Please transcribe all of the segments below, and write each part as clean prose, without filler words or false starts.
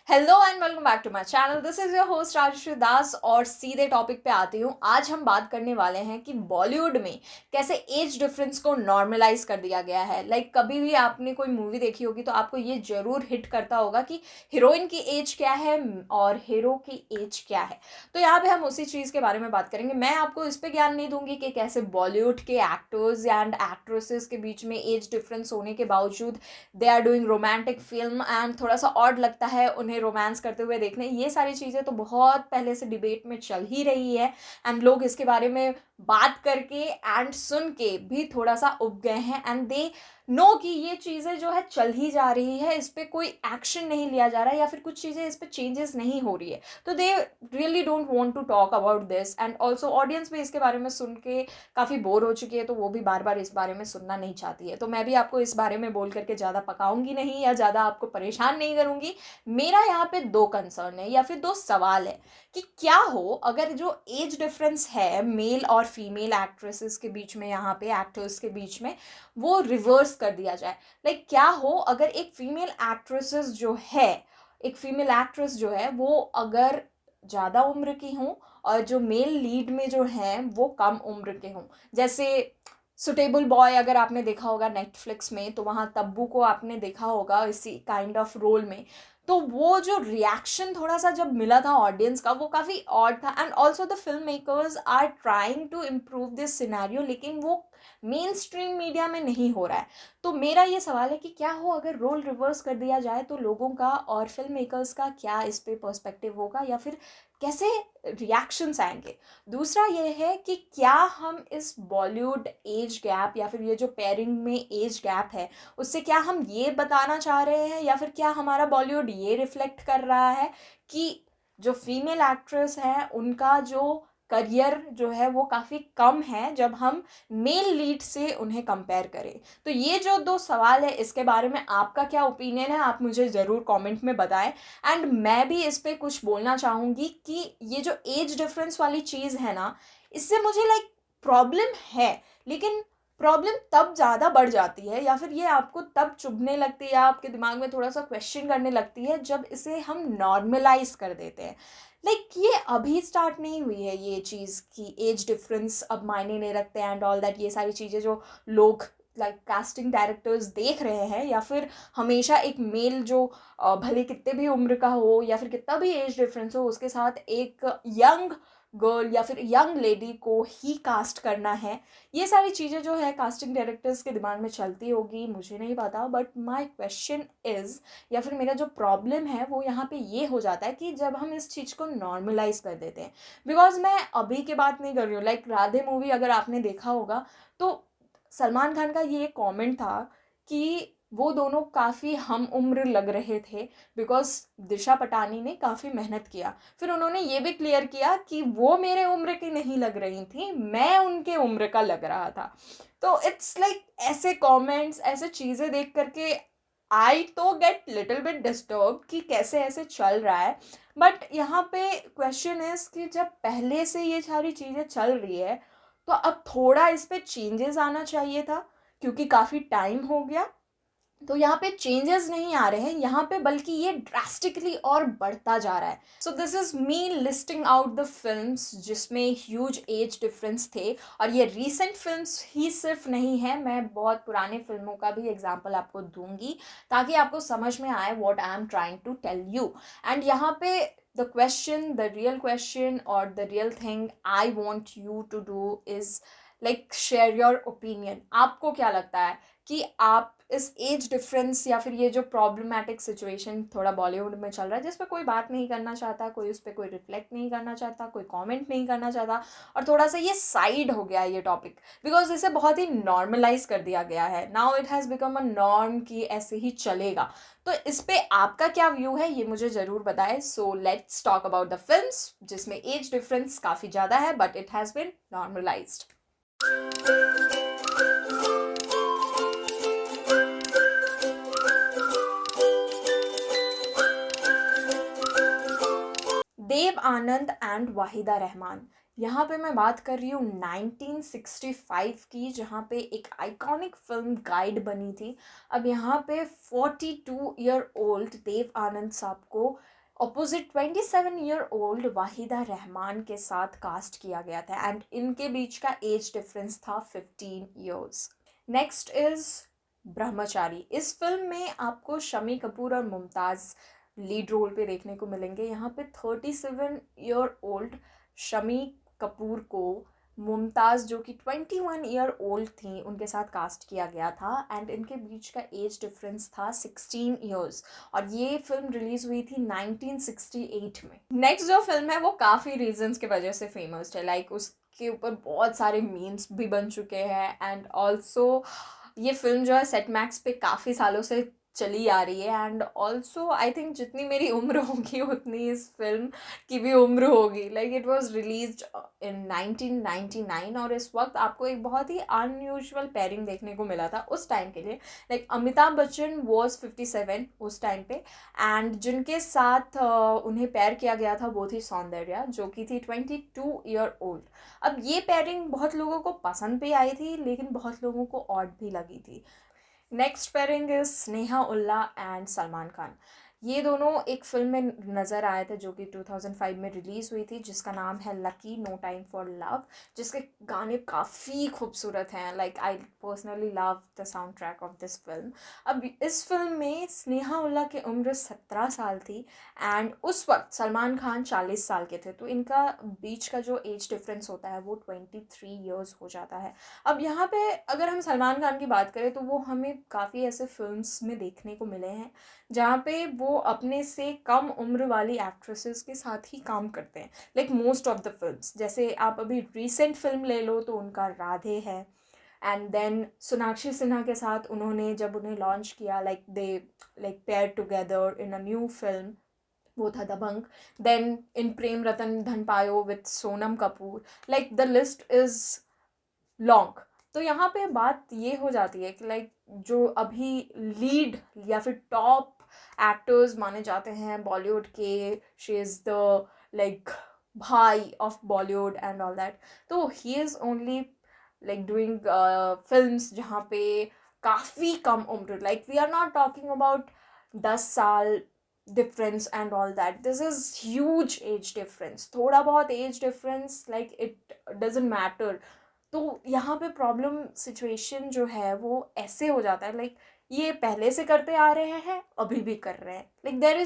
Hello and welcome back to my channel. This is your host Rajshree Das और सीधे topic पे आती हूँ। आज हम बात करने वाले हैं कि बॉलीवुड में कैसे एज डिफरेंस को नॉर्मलाइज कर दिया गया है। कभी भी आपने कोई मूवी देखी होगी तो आपको ये जरूर हिट करता होगा कि हीरोइन की एज क्या है और हीरो की एज क्या है। तो यहाँ पे हम उसी चीज़ के बारे में बात करेंगे। मैं आपको इस पे ज्ञान नहीं दूंगी कि कैसे बॉलीवुड के एक्टर्स एंड एक्ट्रेसेस के बीच में एज डिफरेंस होने के बावजूद they are doing romantic film and थोड़ा सा ऑड लगता है उन्हें रोमांस करते हुए देखने। ये सारी चीज़ें तो बहुत पहले से डिबेट में चल ही रही है एंड लोग इसके बारे में बात करके एंड सुन के भी थोड़ा सा उब गए हैं एंड दे नो कि ये चीज़ें जो है चल ही जा रही है, इस पर कोई एक्शन नहीं लिया जा रहा है या फिर कुछ चीज़ें इस पर चेंजेस नहीं हो रही है। तो they really don't want to talk about this and also audience भी इसके बारे में सुन के काफ़ी बोर हो चुकी है, तो वो भी बार बार इस बारे में सुनना नहीं चाहती है। तो मैं भी आपको इस बारे में बोल करके ज़्यादा पकाऊंगी नहीं या ज़्यादा आपको परेशान नहीं करूंगी। मेरा यहाँ पे दो कंसर्न है या फिर दो सवाल है कि क्या हो अगर जो एज डिफरेंस है मेल और फीमेल एक्ट्रेसेस के बीच में, यहाँ पे एक्टर्स के बीच में, वो रिवर्स कर दिया जाए। क्या हो अगर एक फीमेल एक्ट्रेस जो है वो अगर ज़्यादा उम्र की हूँ और जो मेल लीड में जो हैं वो कम उम्र के हों। जैसे सुटेबल बॉय अगर आपने देखा होगा नेटफ्लिक्स में, तो वहाँ तब्बू को आपने देखा होगा इसी काइंड ऑफ रोल में। तो वो जो रिएक्शन थोड़ा सा जब मिला था ऑडियंस का, वो काफ़ी ऑड था and also the film makers are trying to improve this scenario, लेकिन वो मेन स्ट्रीम मीडिया में नहीं हो रहा है। तो मेरा ये सवाल है कि क्या हो अगर रोल रिवर्स कर दिया जाए, तो लोगों का और फिल्म मेकर्स का क्या इस पे पर्सपेक्टिव होगा या फिर कैसे रिएक्शंस आएंगे। दूसरा ये है कि क्या हम इस बॉलीवुड एज गैप या फिर ये जो पेयरिंग में एज गैप है उससे क्या हम ये बताना चाह रहे हैं या फिर क्या हमारा बॉलीवुड ये रिफ्लेक्ट कर रहा है कि जो फीमेल एक्ट्रेस हैं उनका जो करियर जो है वो काफ़ी कम है जब हम मेल लीड से उन्हें कंपेयर करें। तो ये जो दो सवाल है इसके बारे में आपका क्या ओपिनियन है, आप मुझे ज़रूर कमेंट में बताएं। एंड मैं भी इस पे कुछ बोलना चाहूँगी कि ये जो एज डिफरेंस वाली चीज़ है ना, इससे मुझे प्रॉब्लम है, लेकिन प्रॉब्लम तब ज़्यादा बढ़ जाती है या फिर ये आपको तब चुभने लगती है, आपके दिमाग में थोड़ा सा क्वेश्चन करने लगती है जब इसे हम नॉर्मलाइज कर देते हैं। ये अभी स्टार्ट नहीं हुई है ये चीज़ कि एज डिफरेंस अब मायने नहीं रखते एंड ऑल दैट। ये सारी चीज़ें जो लोग कास्टिंग डायरेक्टर्स देख रहे हैं या फिर हमेशा एक मेल जो भले कितने भी उम्र का हो या फिर कितना भी एज डिफरेंस हो उसके साथ एक यंग गर्ल या फिर यंग लेडी को ही कास्ट करना है। ये सारी चीज़ें जो है कास्टिंग डायरेक्टर्स के दिमाग में चलती होगी, मुझे नहीं पता, बट माय क्वेश्चन इज़ या फिर मेरा जो प्रॉब्लम है वो यहाँ पे ये हो जाता है कि जब हम इस चीज़ को नॉर्मलाइज कर देते हैं। बिकॉज मैं अभी की बात नहीं कर रही हूँ, राधे मूवी अगर आपने देखा होगा तो सलमान खान का ये कमेंट था कि वो दोनों काफ़ी हम उम्र लग रहे थे बिकॉज दिशा पटानी ने काफ़ी मेहनत किया। फिर उन्होंने ये भी क्लियर किया कि वो मेरे उम्र की नहीं लग रही थी, मैं उनके उम्र का लग रहा था। तो इट्स ऐसे कमेंट्स, ऐसे चीज़ें देख करके आई तो गेट लिटिल बिट डिस्टर्ब कि कैसे ऐसे चल रहा है। बट यहाँ पे क्वेश्चन इज कि जब पहले से ये सारी चीज़ें चल रही है तो अब थोड़ा इस पे चेंजेस आना चाहिए था, क्योंकि काफ़ी टाइम हो गया। तो यहाँ पे चेंजेस नहीं आ रहे हैं यहाँ पे, बल्कि ये ड्रास्टिकली और बढ़ता जा रहा है। So this is me listing out the films जिसमें ह्यूज एज डिफरेंस थे। और ये रीसेंट फिल्म्स ही सिर्फ नहीं है, मैं बहुत पुराने फिल्मों का भी एग्जाम्पल आपको दूंगी ताकि आपको समझ में आए what I am trying to tell you. And यहाँ पे द रियल क्वेश्चन और the real thing I want you to do is share your opinion. आपको क्या लगता है कि आप इस एज डिफरेंस या फिर ये जो प्रॉब्लमेटिक सिचुएशन थोड़ा बॉलीवुड में चल रहा है जिस पर कोई बात नहीं करना चाहता, कोई उस पर कोई रिफ्लेक्ट नहीं करना चाहता, कोई कमेंट नहीं करना चाहता, और थोड़ा सा ये साइड हो गया ये टॉपिक बिकॉज इसे बहुत ही नॉर्मलाइज कर दिया गया है। Now it has become a norm कि ऐसे ही चलेगा। तो इस पे आपका क्या व्यू है ये मुझे ज़रूर बताएं। So let's talk about the films जिसमें एज डिफरेंस काफ़ी ज़्यादा है but it has been normalised. Dev Anand and Waheeda Rehman. यहाँ पे मैं बात कर रही हूँ 1965 की, जहाँ पे एक आइकॉनिक फिल्म गाइड बनी थी। अब यहाँ पे 42 ईयर ओल्ड देव आनंद साहब को opposite 27 year old Waheeda Rahman के साथ कास्ट किया गया था एंड इनके बीच का एज डिफरेंस था 15 ईयर्स। नेक्स्ट इज ब्रह्मचारी। इस फिल्म में आपको शम्मी कपूर और मुमताज़ लीड रोल पे देखने को मिलेंगे। यहाँ पे 37 ईयर ओल्ड शम्मी कपूर को मुमताज़ जो कि 21 ईयर ओल्ड थी उनके साथ कास्ट किया गया था एंड इनके बीच का एज डिफरेंस था 16 ईयर्स और ये फिल्म रिलीज हुई थी 1968 में। नेक्स्ट जो फिल्म है वो काफ़ी रीजंस की वजह से फेमस है, लाइक उसके ऊपर बहुत सारे मीम्स भी बन चुके हैं एंड ऑल्सो ये फिल्म जो है सेट मैक्स पे काफ़ी सालों से चली आ रही है एंड ऑल्सो आई थिंक जितनी मेरी उम्र होगी उतनी इस फिल्म की भी उम्र होगी। Like it was released in 1999 और इस वक्त आपको एक बहुत ही अनयूजुअल पेयरिंग देखने को मिला था उस टाइम के लिए। लाइक अमिताभ बच्चन वॉज 57 उस टाइम पे एंड जिनके साथ उन्हें पेयर किया गया था वो थी सौंदर्या जो कि थी 22 ईयर ओल्ड। अब ये पेयरिंग बहुत लोगों को पसंद भी आई थी लेकिन बहुत लोगों को ऑड भी लगी थी। Next pairing is Sneha Ullal and Salman Khan. ये दोनों एक फिल्म में नज़र आए थे जो कि 2005 में रिलीज़ हुई थी जिसका नाम है Lucky no time for love, जिसके गाने काफ़ी खूबसूरत हैं। Like I personally love the soundtrack of this film. अब इस फिल्म में स्नेहा उल्ला की उम्र 17 साल थी एंड उस वक्त सलमान खान 40 साल के थे, तो इनका बीच का जो एज डिफरेंस होता है वो 23 ईयर्स हो जाता है। अब यहाँ पे अगर हम सलमान खान की बात करें तो वो हमें काफ़ी ऐसे फिल्म्स में देखने को मिले हैं जहाँ पे वो अपने से कम उम्र वाली एक्ट्रेसेस के साथ ही काम करते हैं, like most of the films. जैसे आप अभी रिसेंट फिल्म ले लो तो उनका राधे है एंड देन सोनाक्षी सिन्हा के साथ उन्होंने जब उन्हें लॉन्च किया like pair together in a new film, वो था दबंग। देन इन प्रेम रतन धन पायो with Sonam Kapoor, like the list is long. तो यहाँ पे बात ये हो जाती है कि लाइक जो अभी लीड या फिर टॉप एक्टर्स माने जाते हैं बॉलीवुड के, शी इज़ द लाइक भाई of Bollywood and all that, तो he is only like doing films जहाँ पे काफ़ी कम उम्र, like we are not talking about 10 साल difference and all that, this is huge age difference. थोड़ा बहुत age difference like it doesn't matter. तो यहाँ पे प्रॉब्लम सिचुएशन जो है वो ऐसे हो जाता है, लाइक ये पहले से करते आ रहे हैं अभी भी कर रहे हैं, देर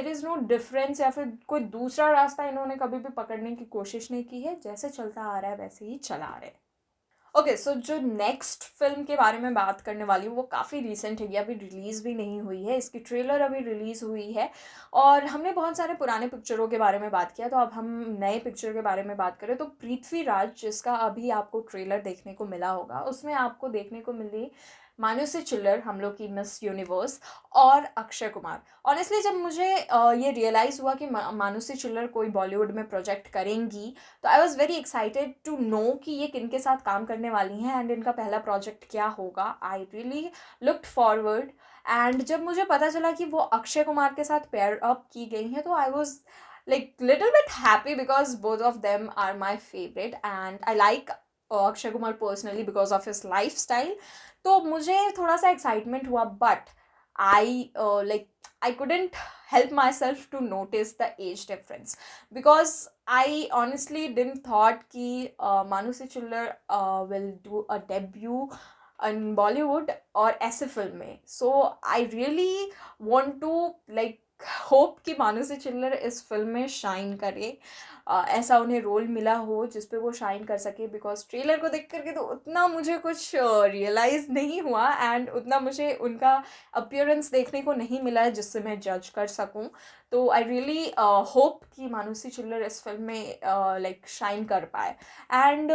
इज़ नो डिफरेंस या फिर कोई दूसरा रास्ता इन्होंने कभी भी पकड़ने की कोशिश नहीं की है, जैसे चलता आ रहा है वैसे ही चला आ रहा है। ओके सो जो नेक्स्ट फिल्म के बारे में बात करने वाली हूँ वो काफ़ी रिसेंट है, ये अभी रिलीज़ भी नहीं हुई है, इसकी ट्रेलर अभी रिलीज़ हुई है और हमने बहुत सारे पुराने पिक्चरों के बारे में बात किया, तो अब हम नए पिक्चर के बारे में बात करें तो पृथ्वीराज, जिसका अभी आपको ट्रेलर देखने को मिला होगा, उसमें आपको देखने को मिली मानुषी चिल्लर, हम लोग की मिस यूनिवर्स, और अक्षय कुमार। ऑनेस्टली जब मुझे ये रियलाइज़ हुआ कि मानुषी चिल्लर कोई बॉलीवुड में प्रोजेक्ट करेंगी तो I was very excited to know कि ये किन के साथ काम करने वाली हैं एंड इनका पहला प्रोजेक्ट क्या होगा। I really looked forward and जब मुझे पता चला कि वो अक्षय कुमार के साथ पेयर अप की गई हैं तो I was like little bit happy because both of them are my favourite and I like Akshay Kumar personally because of his lifestyle. तो मुझे थोड़ा सा एक्साइटमेंट हुआ but I couldn't help myself to notice the age difference because I honestly didn't thought कि मानुषी चिल्लर will do a debut in Bollywood और ऐसे film में। So I really want to like hope कि मानुषी चिल्लर इस फिल्म में शाइन करे, ऐसा उन्हें रोल मिला हो जिस पे वो शाइन कर सके, बिकॉज ट्रेलर को देख करके तो उतना मुझे कुछ रियलाइज़ नहीं हुआ एंड उतना मुझे उनका अपीयरेंस देखने को नहीं मिला है जिससे मैं जज कर सकूं। तो आई रियली होप कि मानुषी चिल्लर इस फिल्म में लाइक शाइन कर पाए। एंड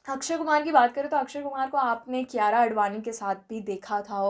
अक्षय कुमार की बात करें तो अक्षय कुमार को आपने कियारा आडवाणी के साथ भी देखा था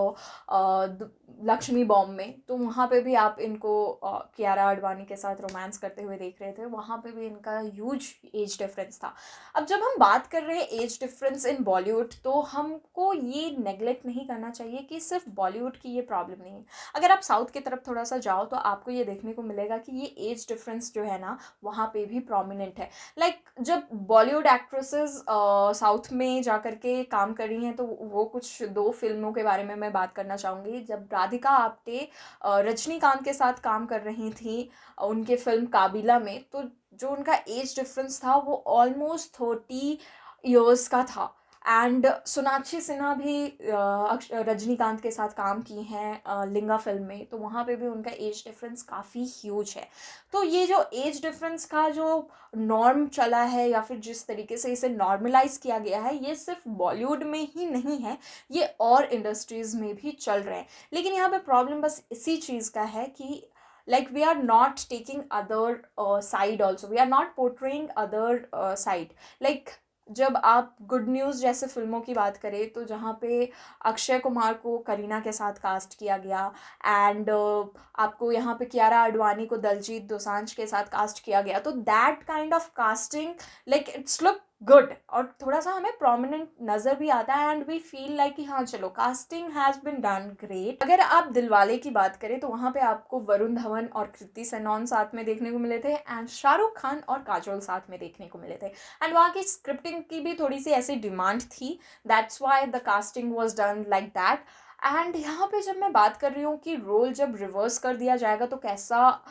लक्ष्मी बॉम्ब में, तो वहाँ पे भी आप इनको कियारा आडवाणी के साथ रोमांस करते हुए देख रहे थे, वहाँ पे भी इनका ह्यूज एज डिफरेंस था। अब जब हम बात कर रहे हैं एज डिफरेंस इन बॉलीवुड तो हमको ये नेगलेक्ट नहीं करना चाहिए कि सिर्फ बॉलीवुड की ये प्रॉब्लम नहीं है। अगर आप साउथ की तरफ थोड़ा सा जाओ तो आपको ये देखने को मिलेगा कि ये एज डिफरेंस जो है ना वहाँ पे भी प्रोमिनेंट है। लाइक जब बॉलीवुड एक्ट्रेसेस साउथ में जा कर के काम कर रही हैं तो वो कुछ 2 फिल्मों के बारे में मैं बात करना चाहूँगी। जब राधिका आप्टे रजनीकांत के साथ काम कर रही थी उनके फिल्म काबिला में, तो जो उनका एज डिफरेंस था वो ऑलमोस्ट 30 ईयर्स का था। एंड सोनाक्षी सिन्हा भी रजनीकांत के साथ काम की हैं लिंगा फिल्म में, तो वहाँ पे भी उनका एज डिफरेंस काफ़ी ह्यूज है। तो ये जो एज डिफरेंस का जो नॉर्म चला है या फिर जिस तरीके से इसे नॉर्मलाइज किया गया है, ये सिर्फ बॉलीवुड में ही नहीं है, ये और इंडस्ट्रीज़ में भी चल रहे हैं। लेकिन यहाँ पे प्रॉब्लम बस इसी चीज़ का है कि like we are not taking other side also, we are not portraying other side, like जब आप गुड न्यूज़ जैसे फिल्मों की बात करें तो जहाँ पे अक्षय कुमार को करीना के साथ कास्ट किया गया, एंड आपको यहाँ पे कियारा आडवाणी को दलजीत दोसांझ के साथ कास्ट किया गया, तो that kind of casting like it's look good और थोड़ा सा हमें प्रोमिनेंट नज़र भी आता है, एंड वी फील लाइक कि हाँ चलो casting has been done great. अगर आप दिलवाले की बात करें तो वहाँ पे आपको वरुण धवन और कृति सेनन साथ में देखने को मिले थे, एंड शाहरुख खान और काजोल साथ में देखने को मिले थे, एंड वहाँ की स्क्रिप्टिंग की भी थोड़ी सी ऐसी डिमांड थी, that's why the casting was done like that. And यहाँ पे जब मैं बात कर रही हूँ कि रोल जब रिवर्स कर दिया जाएगा तो कैसा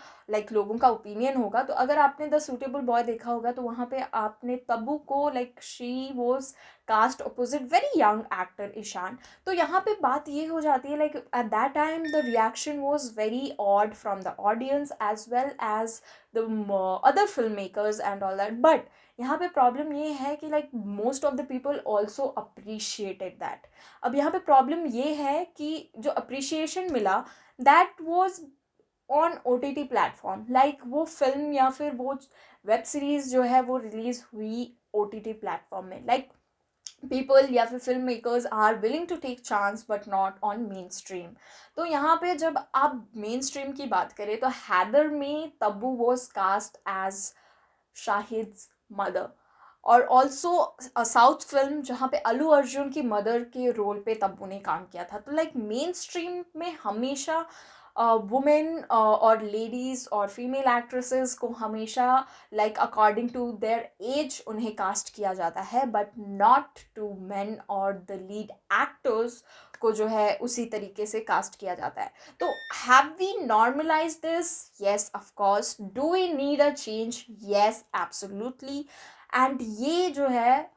लोगों का ओपिनियन होगा, तो अगर आपने द सूटेबल बॉय देखा होगा तो वहाँ पे आपने तब्बू को she was cast opposite very young actor Ishaan. तो यहाँ पे बात ये हो जाती है at that time the reaction was very odd from the audience as well as the other film makers and all that, but यहाँ पे प्रॉब्लम ये है कि most of the people also appreciated that. अब यहाँ पे प्रॉब्लम ये है कि जो अप्रिशिएशन मिला that was on OTT platform, वो फिल्म या फिर वो वेब सीरीज जो है वो रिलीज हुई OTT प्लेटफॉर्म में, पीपल या फिर film makers are willing to take chance but not on mainstream. तो यहाँ पे जब आप मेन स्ट्रीम की बात करें तो हैदर में Tabu was cast as Shahid's mother, और ऑल्सो साउथ फिल्म जहाँ पे अल्लू अर्जुन की मदर के रोल पे तब्बू ने काम किया था। तो मेन स्ट्रीम में हमेशा वुमेन और लेडीज़ और फीमेल एक्ट्रेसेस को हमेशा अकॉर्डिंग टू देयर एज उन्हें कास्ट किया जाता है, बट नॉट टू मेन और द लीड एक्टर्स को जो है उसी तरीके से कास्ट किया जाता है। तो have we normalise this? Yes of course. Do we need a change? Yes absolutely. And ये जो है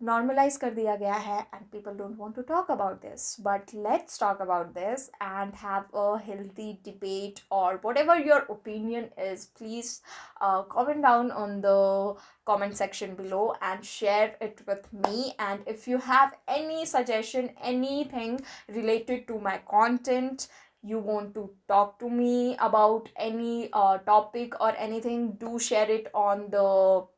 नॉर्मलाइज कर दिया गया है, and people don't want to talk about this, but let's talk about this and have a healthy debate, और whatever your opinion is, please comment down on the comment section below and share it with me. And if you have any suggestion, anything related to my content, you want to talk to me about any topic or anything, do share it on the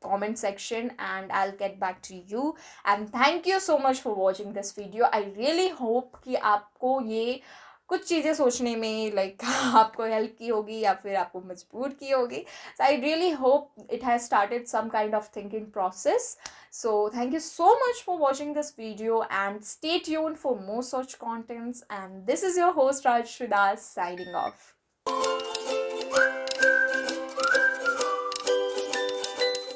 comment section and I'll get back to you. And thank you so much for watching this video. I really hope कि आपको ये कुछ चीज़ें सोचने में आपको help की होगी या फिर आपको मजबूर की होगी. So I really hope it has started some kind of thinking process. So thank you so much for watching this video and stay tuned for more such contents. And this is your host Raj Sridhar signing off.